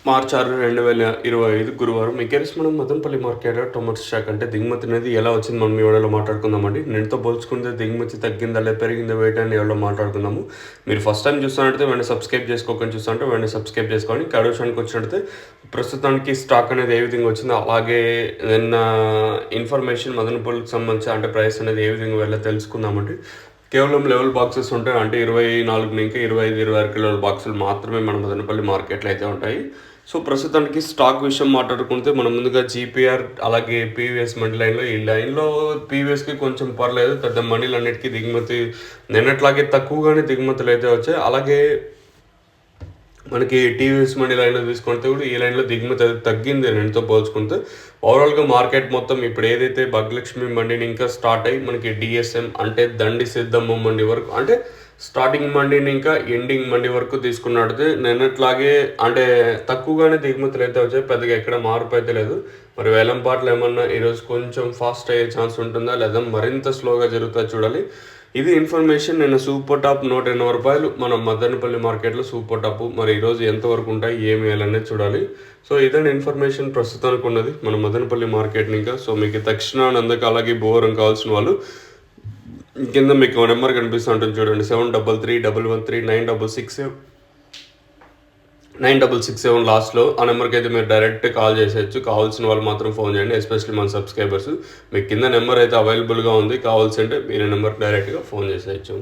మార్చి 6, 2025 గురువారం మీకు మనం మదనపల్లి మార్కెట్లో టొమాటో స్టాక్ అంటే దిగుమతి అనేది ఎలా వచ్చింది మనం ఈ వీడియోలో మాట్లాడుకుందామండి. నిన్నతో పోల్చుకుంటే దిగుమతి తగ్గిందా లేదా పెరిగిందా వెయిట్ అని వీడియోలో మాట్లాడుకుందాము. మీరు ఫస్ట్ టైం చూస్తున్నట్లయితే వెంటనే సబ్స్క్రైబ్ చేసుకోకుండా చూస్తుంటే వెంటనే సబ్స్క్రైబ్ చేసుకోండి. విషయానికి వచ్చినట్లయితే ప్రస్తుతానికి స్టాక్ అనేది ఏ విధంగా వచ్చిందో అలాగే నిన్న ఇన్ఫర్మేషన్ మదనపల్లికి సంబంధించి అంటే ప్రైస్ అనేది ఏ విధంగా వెళ్ళో తెలుసుకుందామండి. కేవలం లెవెల్ బాక్సెస్ ఉంటాయి, అంటే 24 నుంచి 25, 26 కిలోల బాక్సులు మాత్రమే మన మదనపల్లి మార్కెట్లో అయితే ఉంటాయి. సో ప్రస్తుతానికి స్టాక్ విషయం మాట్లాడుకుంటే మనం ముందుగా జీపీఆర్ అలాగే పీవీఎస్ మండి లైన్లో, ఈ లైన్లో పీవీఎస్కి కొంచెం పర్లేదు, పెద్ద మండీలు అన్నిటికీ దిగుమతి నిన్నట్లాగే తక్కువగానే దిగుమతులు అయితే వచ్చాయి. అలాగే మనకి టీవీఎస్ మండి లైన్లో తీసుకుంటే కూడా ఈ లైన్లో దిగుమతి తగ్గింది నిన్నతో పోల్చుకుంటే. ఓవరాల్గా మార్కెట్ మొత్తం ఇప్పుడు ఏదైతే భాగ్యలక్ష్మి మండిని ఇంకా స్టార్ట్ అయ్యి మనకి డిఎస్ఎం అంటే దండి సిద్ధమ్మ మండి వరకు, అంటే స్టార్టింగ్ మండిని ఇంకా ఎండింగ్ మండి వరకు తీసుకున్నట్టు నిన్నట్లాగే అంటే తక్కువగానే దిగుమతులు అయితే వచ్చాయి, పెద్దగా ఎక్కడ మార్పు అయితే లేదు. మరి వేలంపాట్లు ఏమన్నా ఈరోజు కొంచెం ఫాస్ట్ అయ్యే ఛాన్స్ ఉంటుందా లేదా మరింత స్లోగా జరుగుతుందా చూడాలి. ఇది ఇన్ఫర్మేషన్. నేను సూపర్ టాప్ 180 రూపాయలు మన మదనపల్లి మార్కెట్లో సూపర్ టాప్. మరి ఈరోజు ఎంతవరకు ఉంటాయి ఏమి వేయాలనేది చూడాలి. సో ఇదండి ఇన్ఫర్మేషన్ ప్రస్తుతానికి ఉన్నది మన మదనపల్లి మార్కెట్ని. ఇంకా సో మీకు తక్షణ నందక అలాగే బోరం కావాల్సిన వాళ్ళు కింద మీకు నెంబర్ కనిపిస్తూ ఉంటుంది చూడండి, 7333113967 లాస్ట్లో. ఆ నెంబర్కి అయితే మీరు డైరెక్ట్ కాల్ చేసేయచ్చు. కావాల్సిన వాళ్ళు మాత్రం ఫోన్ చేయండి, ఎస్పెషల్లీ మన సబ్స్క్రైబర్స్. మీకు కింద నెంబర్ అయితే అవైలబుల్గా ఉంది, కావాల్సి అంటే మీరు నెంబర్కి డైరెక్ట్గా ఫోన్ చేసేయచ్చు.